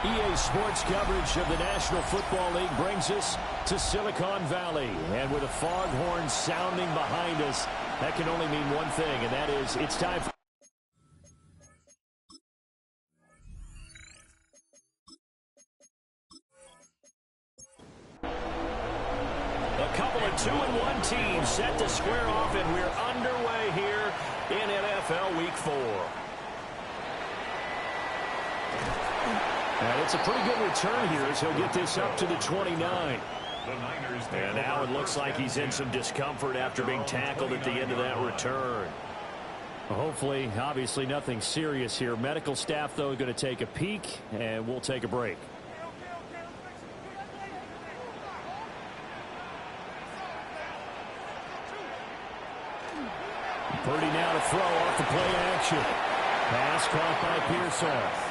EA Sports coverage of the National Football League brings us to Silicon Valley. And with a foghorn sounding behind us, that can only mean one thing, and that is it's time for... A couple of 2-1 teams set to square off, and we're underway here in NFL Week 4. And it's a pretty good return here as he'll get this up to the 29. And now it looks like he's in some discomfort after being tackled at the end of that return. Hopefully, obviously nothing serious here. Medical staff, though, going to take a peek, and we'll take a break. Purdy now to throw off the play action. Pass caught by Pearsall.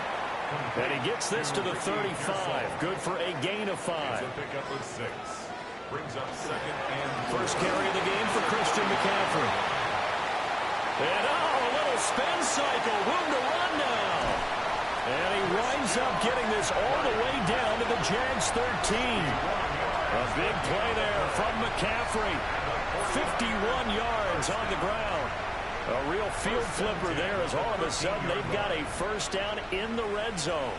And he gets this to the 35. Good for a gain of 5. Pickup of 6. Brings up second and first carry of the game for Christian McCaffrey. And a little spin cycle. Room to run now. And he winds up getting this all the way down to the Jags 13. A big play there from McCaffrey. 51 yards on the ground. A real field flipper there as all of a sudden they've got a first down in the red zone.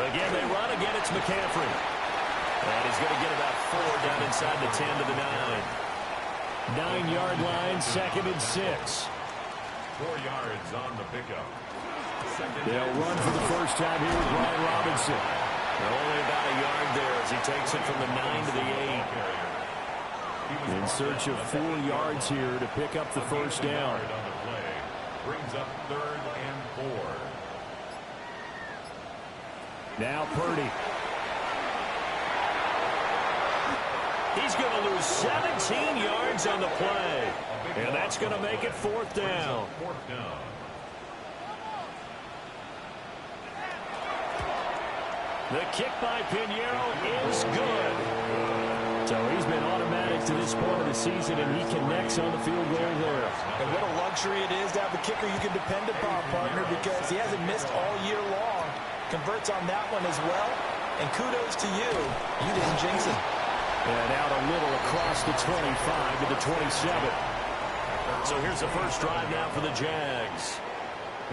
Again, they run. Again, it's McCaffrey. And he's going to get about 4 down inside the 10 to the 9. 9-yard line, 2nd and 6. 4 yards on the pickup. They'll run for the first time here with Brian Robinson. Only about a yard there as he takes it from the 9 to the 8. In search of 4 yards here to pick up the first down. Brings up 3rd and 4. Now Purdy. He's going to lose 17 yards on the play. And that's going to make it 4th down. The kick by Pinheiro is good. So he's been automatic to this point of the season, and he connects on the field goal there. And what a luxury it is to have a kicker you can depend upon, partner, because he hasn't missed all year long. Converts on that one as well. And kudos to you. You didn't jinx him. And out a little across the 25 to the 27. So here's the first drive now for the Jags.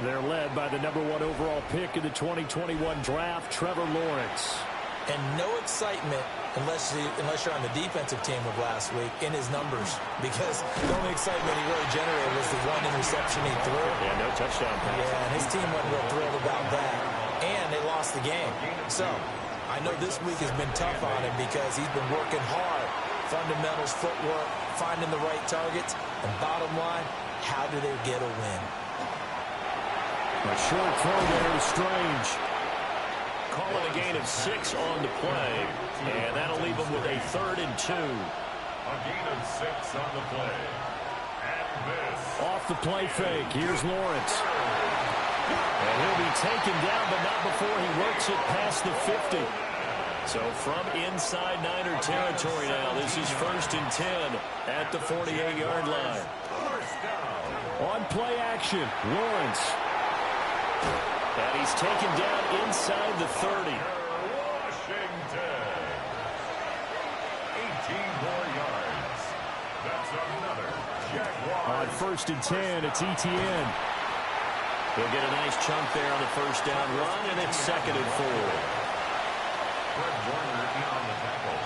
They're led by the #1 overall pick in the 2021 draft, Trevor Lawrence. And no excitement unless you're on the defensive team of last week in his numbers, because the only excitement he really generated was the 1 interception he threw. Yeah, no touchdown pass. Yeah, and his team wasn't real thrilled about that. And they lost the game. So I know this week has been tough on him because he's been working hard. Fundamentals, footwork, finding the right targets. And bottom line, how do they get a win? A short throw there to Strange. Call it a gain of 6 on the play. And that'll leave them with a 3rd and 2. A gain of 6 on the play. And this. Off the play fake. Here's Lawrence. And he'll be taken down, but not before he works it past the 50. So from inside Niner territory now, this is 1st and 10 at the 48-yard line. On play action, Lawrence. And he's taken down inside the 30. Washington. 18 more yards. That's another Jaguars. On 1st and 10, it's Etienne. He'll get a nice chunk there on the first down run, and it's 2nd and 4. Fred Warner in on the tackle.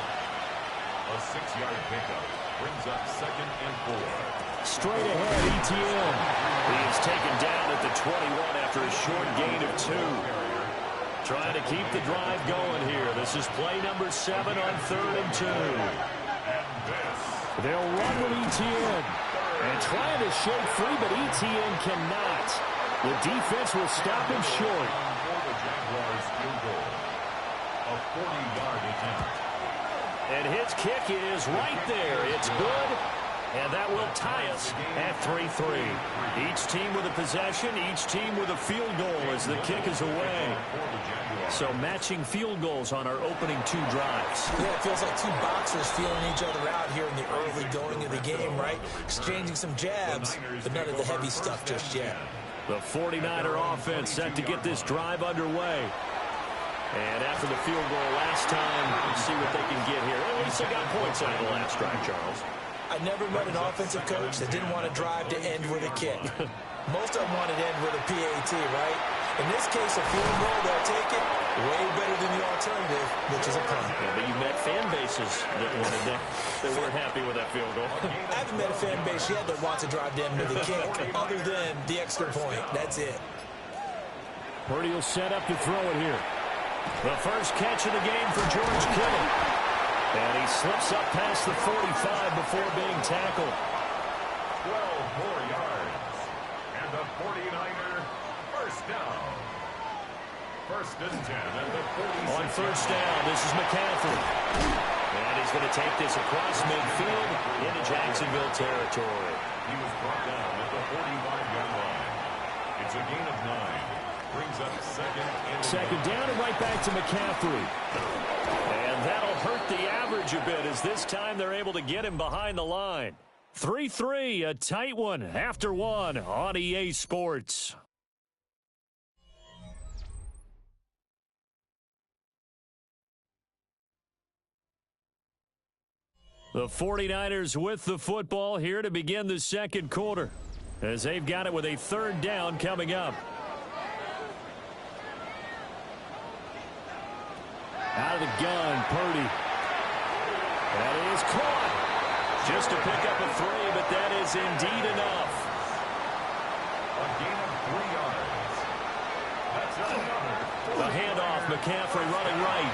A 6-yard pickup brings up 2nd and 4. Straight ahead, Etienne. He is taken down at the 21 after a short gain of 2. Trying to keep the drive going here. This is play number 7 on 3rd and 2. They'll run with Etienne. And trying to shake free, but Etienne cannot. The defense will stop him short. For the Jaguars field goal. A 40-yard attempt. And his kick is right there. It's good. And that will tie us at 3-3. Each team with a possession, each team with a field goal as the kick is away. So matching field goals on our opening 2 drives. Yeah, it feels like 2 boxers feeling each other out here in the early going of the game, right? Exchanging some jabs, but none of the heavy stuff just yet. The 49er offense set to get this drive underway. And after the field goal last time, we'll see what they can get here. At least they got points out of the last drive, Charles. I never met an offensive coach that didn't want to drive to end with a kick. Most of them wanted to end with a PAT, right? In this case, a field goal, they'll take it. Way better than the alternative, which is a punt. Yeah, but you met fan bases that wanted that. They weren't happy with that field goal. I haven't met a fan base yet that wants to drive to end with a kick, other than the extra point. That's it. Purdy will set up to throw it here. The first catch of the game for George Kittle. And he slips up past the 45 before being tackled. 12 more yards. And the 49er first down. First and 10 at the 46. On first down, this is McCaffrey. And he's going to take this across midfield into Jacksonville territory. He was brought down at the 45-yard line. It's a gain of 9. Brings up second down and right back to McCaffrey. And that'll hurt the average a bit as this time they're able to get him behind the line. 3-3, a tight one after one on EA Sports. The 49ers with the football here to begin the second quarter as they've got it with a third down coming up. Out of the gun, Purdy. That is caught. Just to pick up a 3, but that is indeed enough. A gain of 3 yards. That's another. The handoff, McCaffrey running right.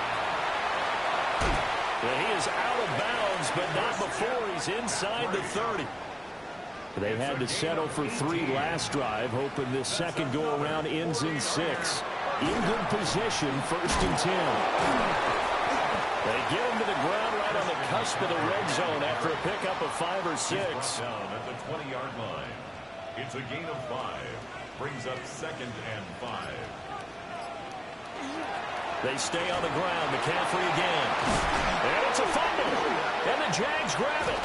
And he is out of bounds, but not before he's inside the 30. They had to settle for 3 last drive, hoping this second go-around ends in 6. In good position, first and 10. They get him to the ground right on the cusp of the red zone after a pickup of 5 or 6. Down at the 20-yard line. It's a gain of 5. Brings up second and 5. They stay on the ground. McCaffrey again. And it's a fumble. And the Jags grab it.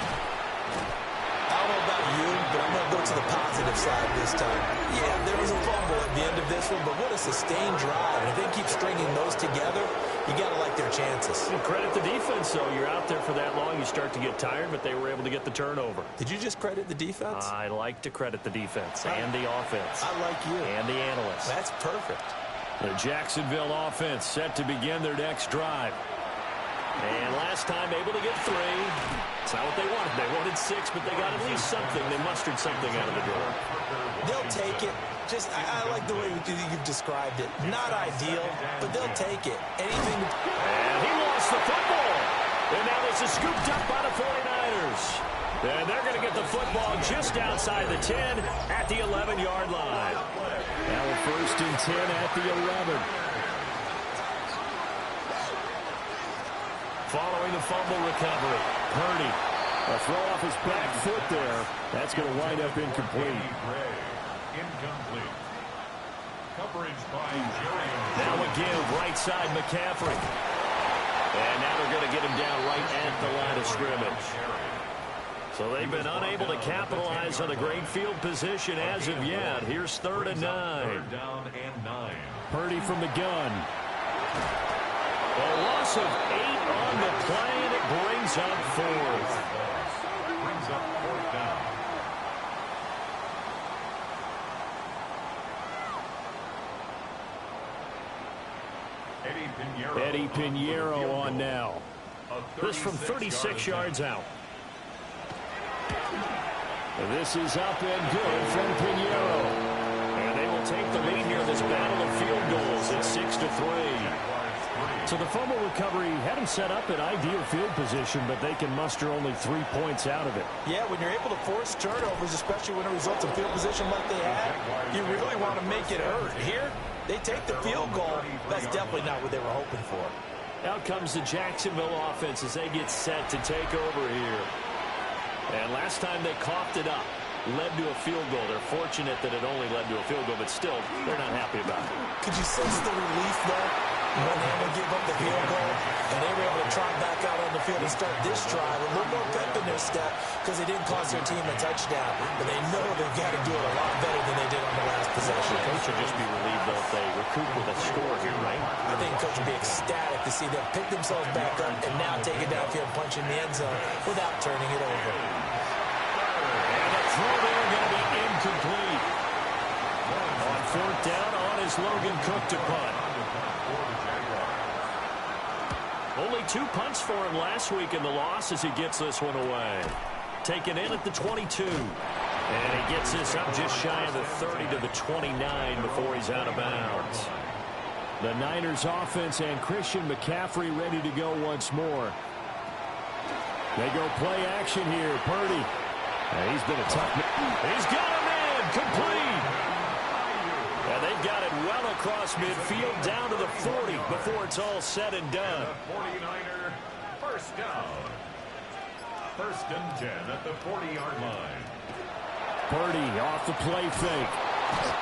I don't know about you, but I'm going to go to the positive side this time. Yeah, there was a fumble at the end of this one, but what a sustained drive. And if they keep stringing those together, you got to like their chances. Well, credit the defense, though. You're out there for that long, you start to get tired, but they were able to get the turnover. Did you just credit the defense? I like to credit the defense and the offense. I like you. And the analysts. That's perfect. The Jacksonville offense set to begin their next drive. And last time able to get 3. It's not what they wanted. They wanted 6, but they got at least something. They mustered something out of the door. They'll take it. Just, I like the way you've described it. Not ideal, but they'll take it. Anything. And he lost the football. And now this is scooped up by the 49ers. And they're going to get the football just outside the 10 at the 11-yard line. Now a first and 10 at the 11. Following the fumble recovery, Purdy. A throw off his back foot there. That's going to wind up incomplete. Incomplete. Coverage by Jerry. Now again, right side McCaffrey. And now they're going to get him down right at the line of scrimmage. So they've been unable to capitalize on a great field position as of yet. Here's 3rd and 9. Third down and 9. Purdy from the gun. A loss of 8 on the play, and it brings up 4th. Brings up 4th down. Eddie Pinheiro on now. This from 36 yards out. This is up and good from Pinheiro. And they will take the lead here in this battle of field goals at 6-3. So the fumble recovery had him set up in ideal field position, but they can muster only 3 points out of it. Yeah, when you're able to force turnovers, especially when it results in field position like they had, you really want to make it hurt. Here, they take the field goal. That's definitely not what they were hoping for. Out comes the Jacksonville offense as they get set to take over here. And last time they coughed it up, led to a field goal. They're fortunate that it only led to a field goal, but still, they're not happy about it. Could you sense the relief, though? When they able to give up the field goal, and they were able to trot back out on the field and start this drive with a little more pep in their step because they didn't cost their team a touchdown. But they know they've got to do it a lot better than they did on the last possession. Coach will just be relieved though if they recoup with a score here, right? I think Coach will be ecstatic to see them pick themselves back up and now take it downfield, punch in the end zone without turning it over. And the throw there going to be incomplete. On fourth down, on is Logan Cook to punt. Only 2 punts for him last week in the loss as he gets this one away. Taken in at the 22. And he gets this up just shy of the 30 to the 29 before he's out of bounds. The Niners offense and Christian McCaffrey ready to go once more. They go play action here. Purdy. And he's been a tough. He's got him in. Complete. And they've got it well across midfield down to the 40 before it's all said and done. The 49er first down. First and 10 at the 40-yard line. Purdy off the play fake.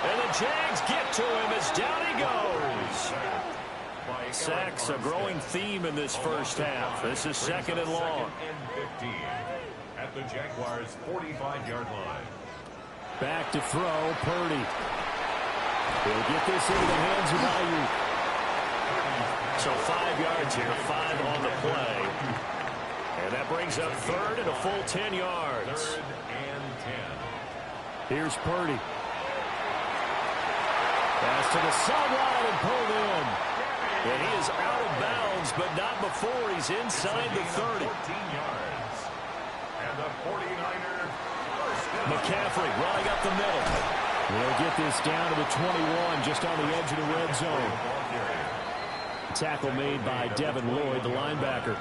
And the Jags get to him as down he goes. Sacks a growing theme in this first half. This is second and long. Second and 15 at the Jaguars' 45-yard line. Back to throw, Purdy. He'll get this into the hands of Ayuk. So 5 yards here, 5 on the play. And that brings up third and a full 10 yards. Third and 10. Here's Purdy. Pass to the sideline and pulled in. And he is out of bounds, but not before he's inside the 30. 14 yards. And the 49er first down. McCaffrey running up the middle. He'll get this down to the 21, just on the edge of the red zone. Tackle made by Devin Lloyd, the linebacker.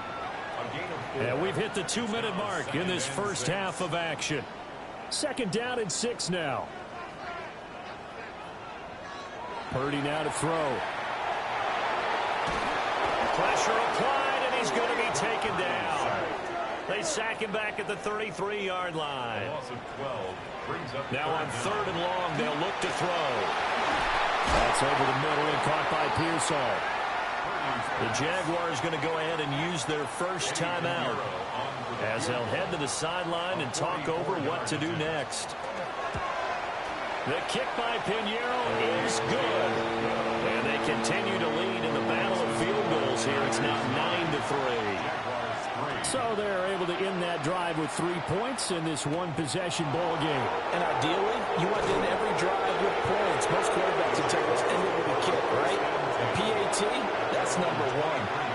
And we've hit the 2-minute mark in this first half of action. Second down and 6 now. Purdy now to throw. Pressure applied, and he's going to be taken down. They sack him back at the 33-yard line. Loss of 12 brings up now on third and long, they'll look to throw. That's over the middle and caught by Pearsall. The Jaguars going to go ahead and use their first timeout as they'll head to the sideline and talk over what to do next. The kick by Pinheiro is good. And they continue to lead in the battle of field goals here. It's now 9-3. So they're able to end that drive with 3 points in this one-possession ball game. And ideally, you want to end every drive with points. Most quarterbacks would take us end it with a kick, right? PAT, that's number 1.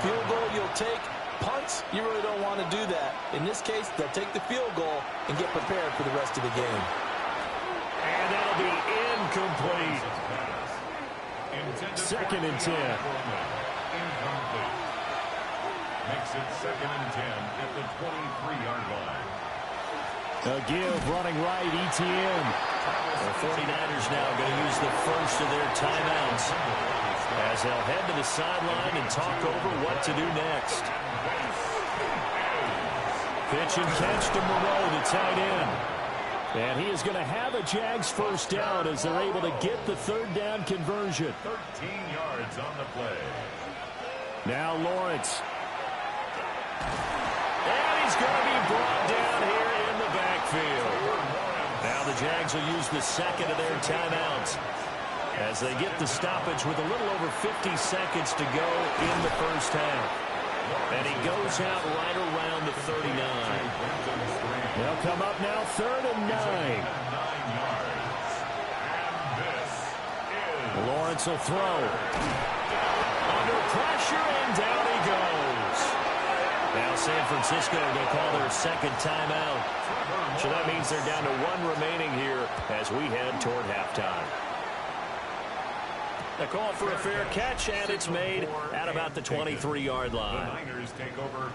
Field goal you'll take. Punts, you really don't want to do that. In this case, they'll take the field goal and get prepared for the rest of the game. And that'll be incomplete. Second and 10. Incomplete. Makes it second and 10 at the 23-yard line. A give running right, ETN. The 49ers now going to use the first of their timeouts as they'll head to the sideline and talk over what to do next. Pitch and catch to Moreau, the tight end. And he is going to have a Jags first down as they're able to get the third down conversion. 13 yards on the play. Now Lawrence. And he's going to be brought down here in the backfield. Now the Jags will use the second of their timeouts as they get the stoppage with a little over 50 seconds to go in the first half. And he goes out right around the 39. They'll come up now third and 9. 9 yards. And this is Lawrence will throw. Under pressure, and down he goes. Now San Francisco will call their second timeout. So that means they're down to 1 remaining here as we head toward halftime. A call for a fair catch, and it's made at about the 23-yard line.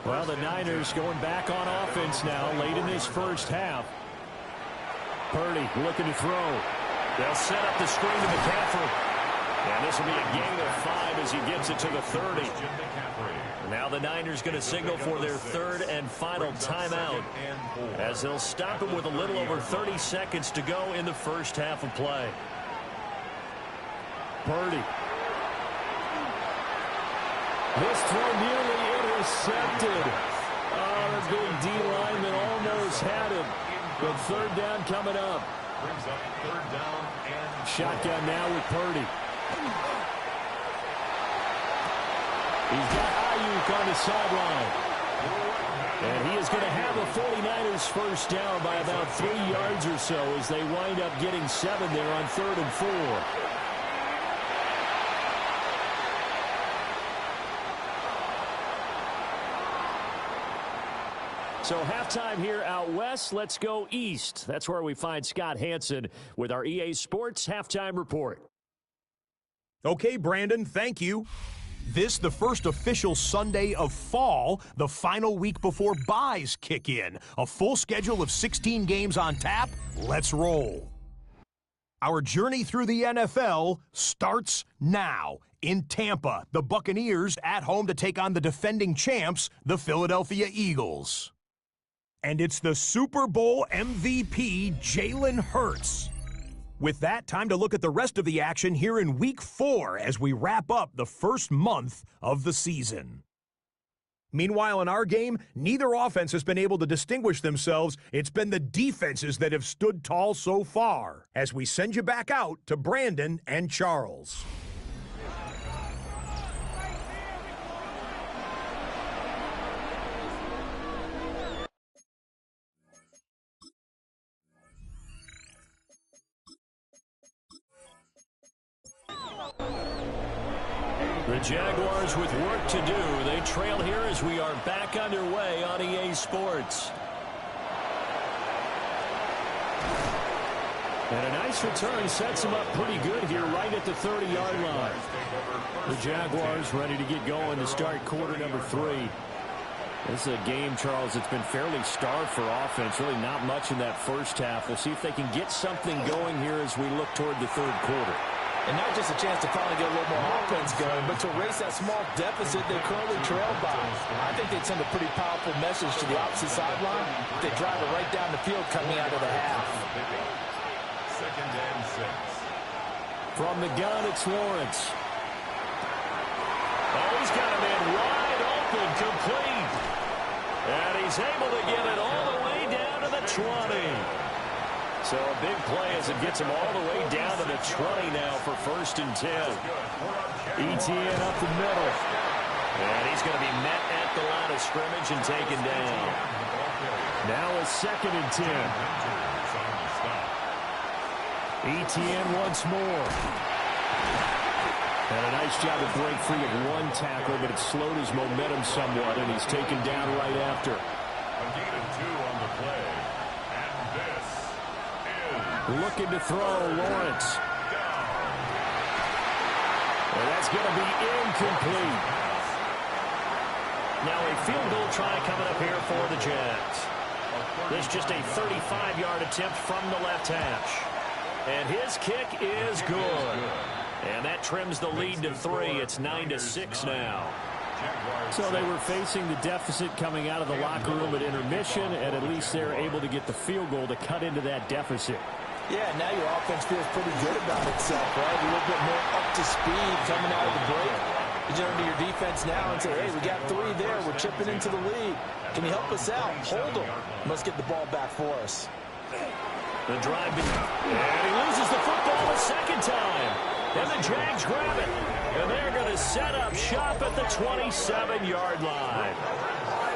Well, the Niners going back on offense now late in this first half. Purdy looking to throw. They'll set up the screen to McCaffrey. And this will be a gain of 5 as he gets it to the 30. Now the Niners going to signal for their third and final timeout as they'll stop him with a little over 30 seconds to go in the first half of play. Purdy. This throw nearly intercepted. Oh, the big D lineman almost had it. But third down coming up. Brings up third down and shotgun now with Purdy. He's got Ayuk on the sideline. And he is going to have the 49ers first down by about 3 yards or so as they wind up getting 7 there on 3rd and 4. So halftime here out west. Let's go east. That's where we find Scott Hansen with our EA Sports Halftime Report. Okay, Brandon, thank you. This, the first official Sunday of fall, the final week before byes kick in. A full schedule of 16 games on tap. Let's roll. Our journey through the NFL starts now. In Tampa, the Buccaneers at home to take on the defending champs, the Philadelphia Eagles. And it's the Super Bowl MVP, Jalen Hurts. With that, time to look at the rest of the action here in Week 4 as we wrap up the first month of the season. Meanwhile, in our game, neither offense has been able to distinguish themselves. It's been the defenses that have stood tall so far. As we send you back out to Brandon and Charles. The Jaguars with work to do. They trail here as we are back underway on EA Sports. And a nice return sets them up pretty good here right at the 30-yard line. The Jaguars ready to get going to start quarter number 3. This is a game, Charles, that's been fairly starved for offense. Really not much in that first half. We'll see if they can get something going here as we look toward the third quarter. And not just a chance to finally get a little more offense going, but to erase that small deficit they currently trailed by. I think they'd send a pretty powerful message to the opposite sideline. They drive it right down the field coming out of the half. 2nd and 6. From the gun, it's Lawrence. Oh, he's got him in wide open, complete. And he's able to get it all the way down to the 20. So a big play as it gets him all the way down to the 20 now for 1st and 10. Etienne up the middle. And he's going to be met at the line of scrimmage and taken down. Now a 2nd and 10. Etienne once more. And a nice job to break free of one tackle, but it slowed his momentum somewhat, and he's taken down right after. A gain of 2 on the play. And this is looking to throw, Lawrence. And that's going to be incomplete. Now a field goal try coming up here for the Jags. This just a 35-yard attempt from the left hash. And his kick is good. And that trims the lead to 3. It's 9-6 now. So they were facing the deficit coming out of the locker room at intermission, and at least they're able to get the field goal to cut into that deficit. Yeah, now your offense feels pretty good about itself, right? A little bit more up to speed coming out of the break. You turn to your defense now and say, hey, we got 3 there. We're chipping into the lead. Can you help us out? Hold them. Must get the ball back for us. The drive, and he loses the football the 2nd time. And the Jags grab it. And they're going to set up shop at the 27-yard line.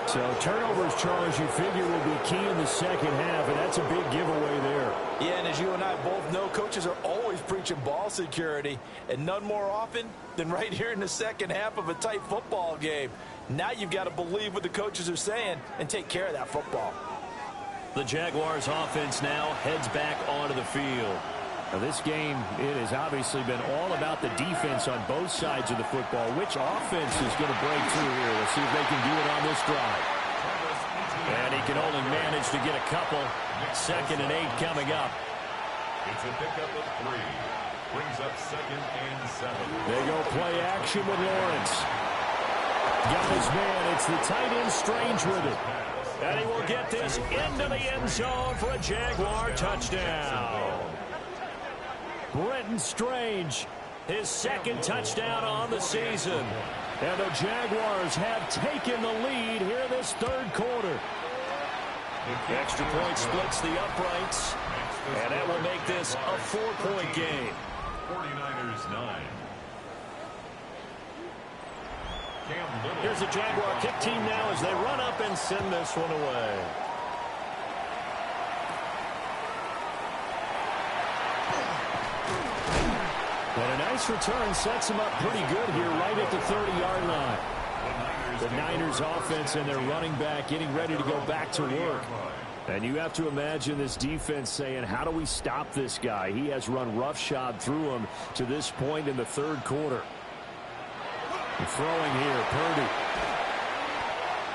So turnovers, Charles, you figure will be key in the second half, and that's a big giveaway there. Yeah, and as you and I both know, coaches are always preaching ball security, and none more often than right here in the second half of a tight football game. Now you've got to believe what the coaches are saying and take care of that football. The Jaguars offense now heads back onto the field. Now this game, it has obviously been all about the defense on both sides of the football. Which offense is going to break through here? We'll see if they can do it on this drive. And he can only manage to get a couple. 2nd and 8 coming up. It's a pickup of 3. Brings up 2nd and 7. They go play action with Lawrence. Got his man. It's the tight end Strange with it. And he will get this into the end zone for a Jaguar touchdown. Brenton Strange His second touchdown on the season. And the Jaguars have taken the lead here this third quarter. Extra point splits the uprights. And that will make this a 4-point game. 49ers 9. Here's the Jaguar kick team now as they run up and send this one away. And a nice return sets them up pretty good here right at the 30-yard line. The Niners offense and their running back getting ready to go back to work. And you have to imagine this defense saying, how do we stop this guy? He has run roughshod through him to this point in the third quarter. Throwing here, Purdy.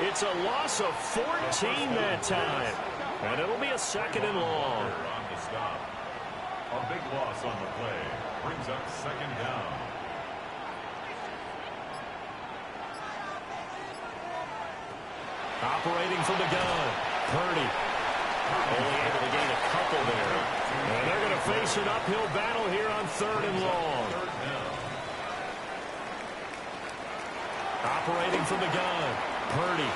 It's a loss of 14 that time. And it'll be a second and long. On the stop. A big loss on the play. Brings up second down. Operating from the gun. Purdy. Only able to gain a couple there. And they're going to face an uphill battle here on third and long. Operating from the gun. Purdy.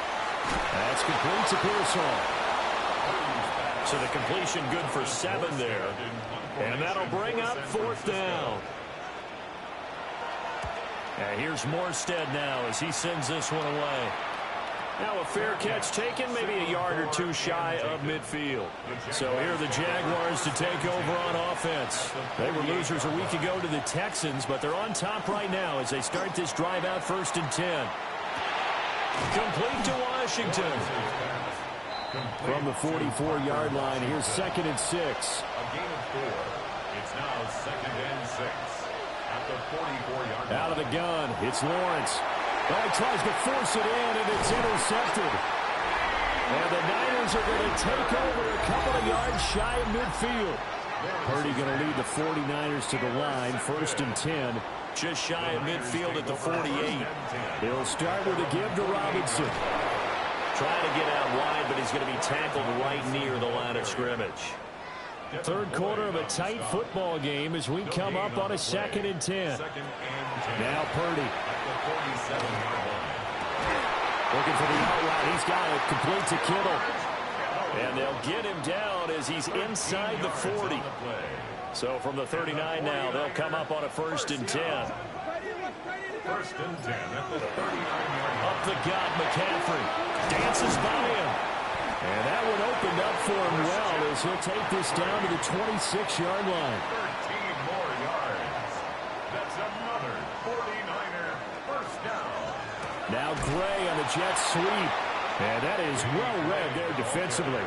That's complete to Pearsall. So the completion good for 7 there. And that'll bring up fourth down. And here's Morstead now as he sends this one away. Now a fair catch taken, maybe a yard or two shy of midfield. So here are the Jaguars to take over on offense. They were losers a week ago to the Texans, but they're on top right now as they start this drive out 1st and 10. Complete to Washington. From the 44-yard line, here's 2nd and 6. A gain of 4. It's now 2nd and 6. At the 44-yard line. Out of the gun, it's Lawrence. Oh, he tries to force it in, and it's intercepted. And the Niners are going to take over a couple of yards shy of midfield. Purdy going to lead the 49ers to the line, 1st and 10. Just shy of midfield at the 48. He'll start with a give to Robinson. Trying to get out wide, but he's going to be tackled right near the line of scrimmage. Third quarter of a tight football game as we come up on a 2nd and 10. Now Purdy. Looking for the outright. He's got it. Complete to Kittle. And they'll get him down as he's inside the 40. So from the 39 now, they'll come up on a 1st and 10. 1st and 10 at the 39-yard line. Up the gut, McCaffrey. Dances by him. And that one opened up for him well as he'll take this down to the 26-yard line. 13 more yards. That's another 49er first down. Now Gray on the jet sweep. And that is well read there defensively.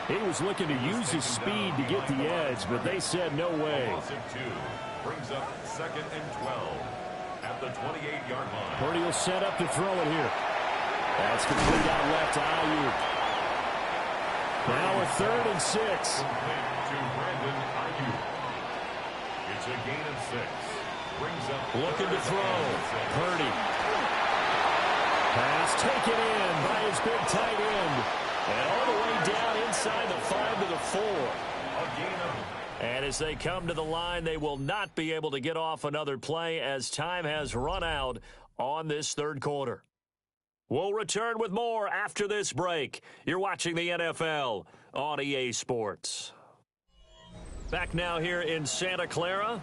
He was looking to use his speed to get the edge, but they said no way. Brings up 2nd and 12 at the 28-yard line. Purdy will set up to throw it here. That's complete out left to Ayuk. Now a 3rd and 6. Complete to Brandon Ayuk. It's a gain of 6. Brings up looking to throw. Purdy. Pass taken in by his big tight end. And all the way down inside the 5 to the 4. A gain of. And as they come to the line, they will not be able to get off another play as time has run out on this third quarter. We'll return with more after this break. You're watching the NFL on EA Sports. Back now here in Santa Clara.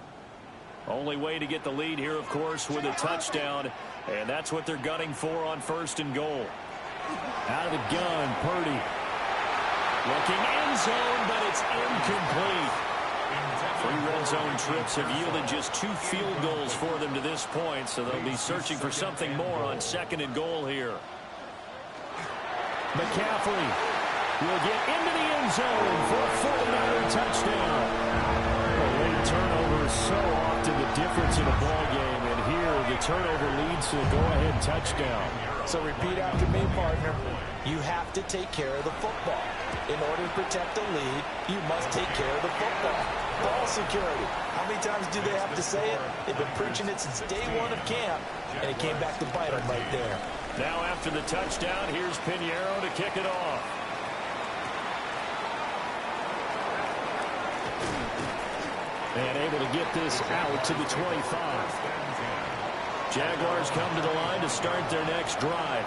Only way to get the lead here, of course, with a touchdown. And that's what they're gunning for on 1st and goal. Out of the gun, Purdy. Looking end zone, but it's incomplete. 3 red zone trips have yielded just 2 field goals for them to this point, so they'll be searching for something more on 2nd and goal here. McCaffrey will get into the end zone for a 49er touchdown. Late turnover is so often the difference in a ball game, and here the turnover leads to a go-ahead touchdown. So repeat after me, partner. You have to take care of the football. In order to protect the lead, you must take care of the football. Ball security. How many times do they have to say it? They've been preaching it since day 1 of camp, and it came back to bite them right there. Now after the touchdown, here's Pinheiro to kick it off. And able to get this out to the 25. Jaguars come to the line to start their next drive.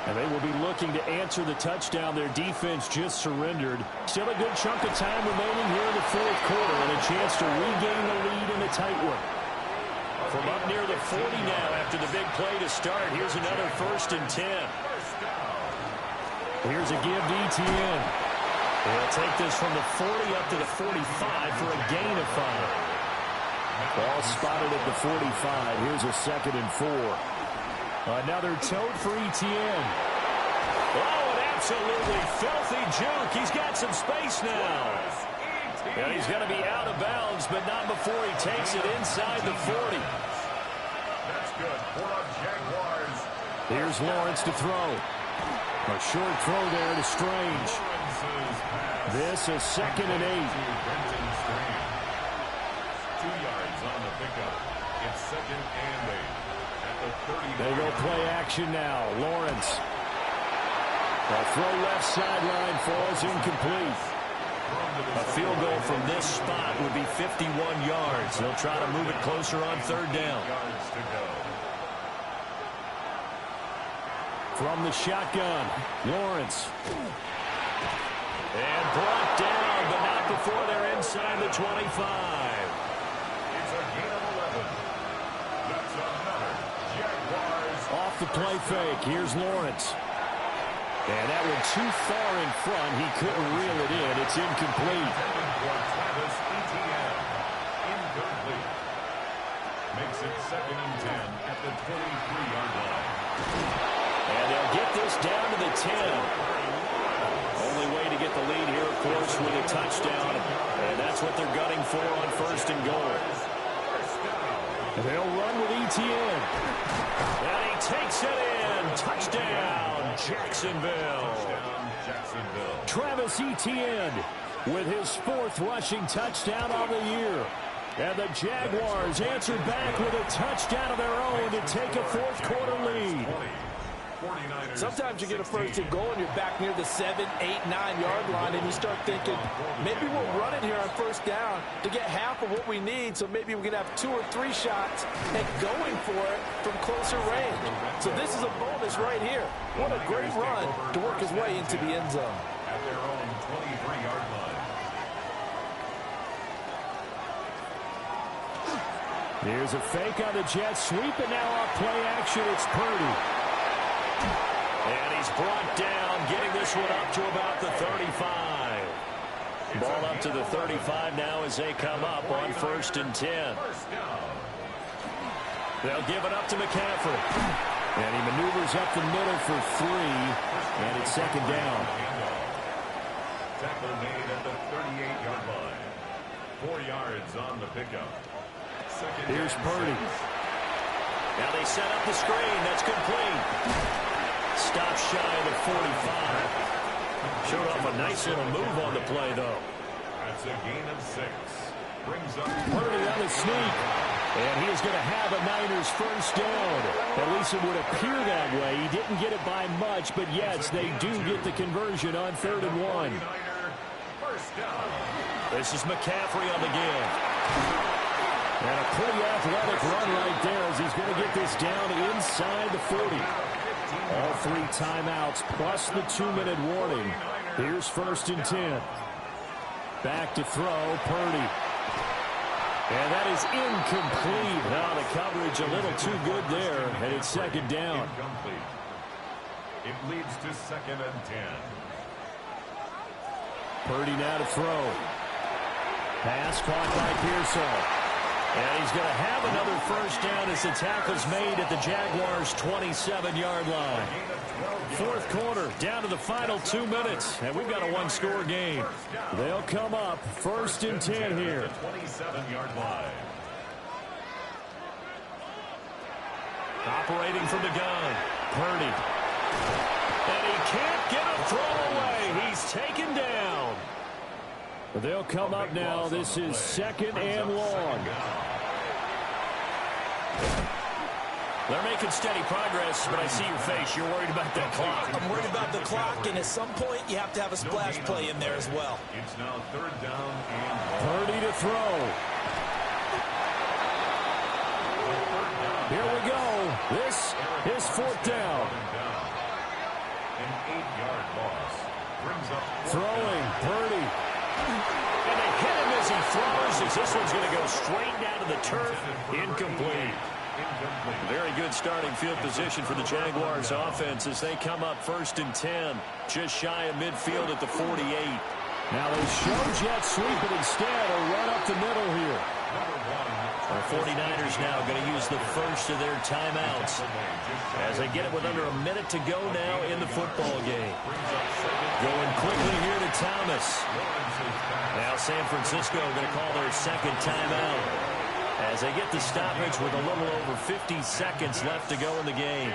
And they will be looking to answer the touchdown their defense just surrendered. Still a good chunk of time remaining here in the fourth quarter and a chance to regain the lead in a tight one. From up near the 40 now after the big play to start, here's another 1st and 10. Here's a give to Etienne. They'll take this from the 40 up to the 45 for a gain of 5. Ball spotted at the 45. Here's a 2nd and 4. Another tote for Etienne. Oh, an absolutely filthy juke. He's got some space now. And he's going to be out of bounds, but not before he takes it inside the 40. That's good for the Jaguars. Here's Lawrence to throw. A short throw there to Strange. This is 2nd and 8. 2 yards on the pickup. It's 2nd and 8. They go play action now. Lawrence. A throw left sideline falls incomplete. A field goal from this spot would be 51 yards. They'll try to move it closer on 3rd down. From the shotgun, Lawrence. And brought down, but not before they're inside the 25. It's a gain of 11. That's another Jaguars. Off the play fake, here's Lawrence. And that one too far in front. He couldn't reel it in. It's incomplete. Incomplete. Makes it 2nd and 10 at the 23-yard line. And they'll get this down to the 10. Only way to get the lead here, of course, with a touchdown. And that's what they're gunning for on 1st and goal. And they'll run with Etienne. And he takes it in. Touchdown, Jacksonville. Travis Etienne with his 4th rushing touchdown of the year. And the Jaguars answer back with a touchdown of their own to take a 4th quarter lead. Sometimes you get a 1st and goal and you're back near the 7, 8, 9-yard line and you start thinking, maybe we'll run it here on 1st down to get half of what we need, so maybe we can have 2 or 3 shots at going for it from closer range. So this is a bonus right here. What a great run to work his way into the end zone. At their own 23-yard line. Here's a fake on the Jets sweep, and now off play action, it's Purdy. And he's brought down, getting this one up to about the 35. Ball up to the 35 now as they come up on 1st and 10. They'll give it up to McCaffrey. And he maneuvers up the middle for 3, and it's 2nd down. Tackle made at the 38-yard line. 4 yards on the pickup. Here's Purdy. Now they set up the screen. That's complete. Stop shy of the 45. Showed off a nice little move on the play, though. That's a gain of 6. Brings up Purdy on the sneak. And he is going to have a Niners 1st down. At least it would appear that way. He didn't get it by much, but yes, they do get the conversion on 3rd and 1. This is McCaffrey on the give. And a pretty athletic run right there as he's going to get this down inside the 40. All 3 timeouts plus the 2-minute warning. Here's 1st and 10. Back to throw, Purdy. And that is incomplete. Now the coverage a little too good there, and it's 2nd down. Incomplete. It leads to 2nd and 10. Purdy now to throw. Pass caught by Pearsall. And he's going to have another 1st down as the tackle's made at the Jaguars' 27-yard line. 4th quarter, down to the final 2 minutes, and we've got a 1-score game. They'll come up 1st and 10 here. 27-yard line. Operating from the gun, Purdy. And he can't get a throw away. He's taken down. They'll come up now. This is 2nd and long. They're making steady progress, but I see your face. You're worried about that clock. I'm worried about the clock, and at some point, you have to have a splash play in there as well. It's now 3rd down and Purdy to throw. Here we go. This is 4th down. An 8-yard loss. Brings up Throwing, Purdy. And they hit him as he throws, as this one's going to go straight down to the turf. Incomplete. Very good starting field position for the Jaguars offense as they come up 1st and 10. Just shy of midfield at the 48. Now they show jet sweep it instead, or run up the middle here. The 49ers now going to use the first of their timeouts as they get it with under a minute to go now in the football game. Going quickly here to Thomas. Now San Francisco going to call their 2nd timeout as they get the stoppage with a little over 50 seconds left to go in the game.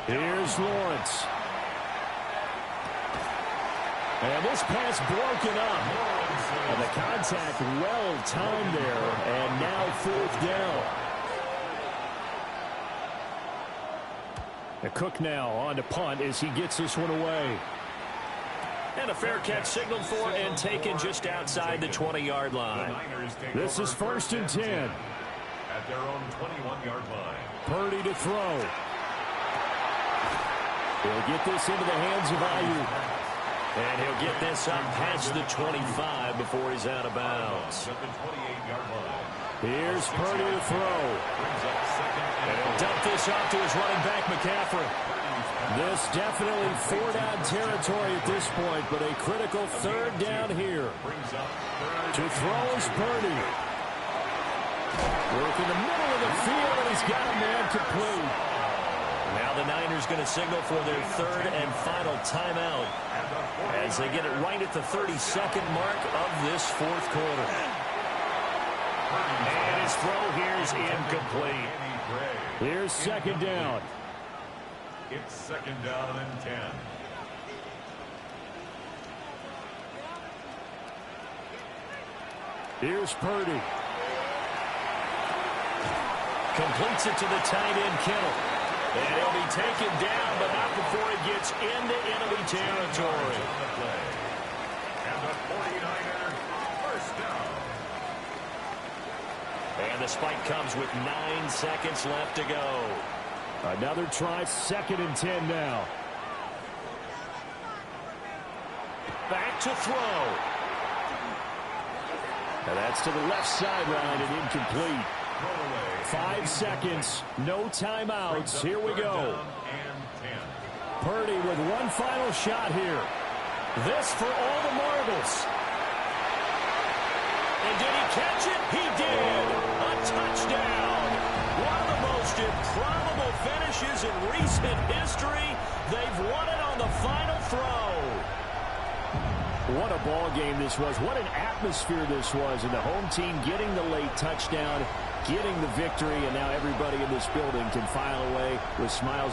Here's Lawrence. And this pass broken up. And the contact well timed there. And now 4th down. And Cook now on to punt as he gets this one away. And a fair catch signaled for and taken just outside the 20-yard line. This is 1st and 10. At their own 21-yard line. Purdy to throw. He'll get this into the hands of Ayuk. And he'll get this up past the 25 before he's out of bounds. At the 28-yard line. Here's Purdy to throw. And he'll dump this off to his running back, McCaffrey. This definitely 4-down territory at this point, but a critical 3rd down here. To throw is Purdy. Work in the middle of the field, and he's got a man complete. Now the Niners going to signal for their 3rd and final timeout as they get it right at the 32nd mark of this 4th quarter. And his throw here is incomplete. Here's 2nd down. It's 2nd down and 10. Here's Purdy. Completes it to the tight end, Kittle. And he'll be taken down, but not before it gets into enemy territory. And the 49er first down. And the spike comes with 9 seconds left to go. Another try, 2nd and 10 now. Back to throw. And that's to the left sideline and incomplete. 5 seconds, no timeouts. Here we go. Purdy with one final shot here. This for all the marbles. And did he catch it? He did. A touchdown. One of the most improbable finishes in recent history. They've won it on the final throw. What a ball game this was. What an atmosphere this was. And the home team getting the late touchdown, getting the victory, and now everybody in this building can file away with smiles.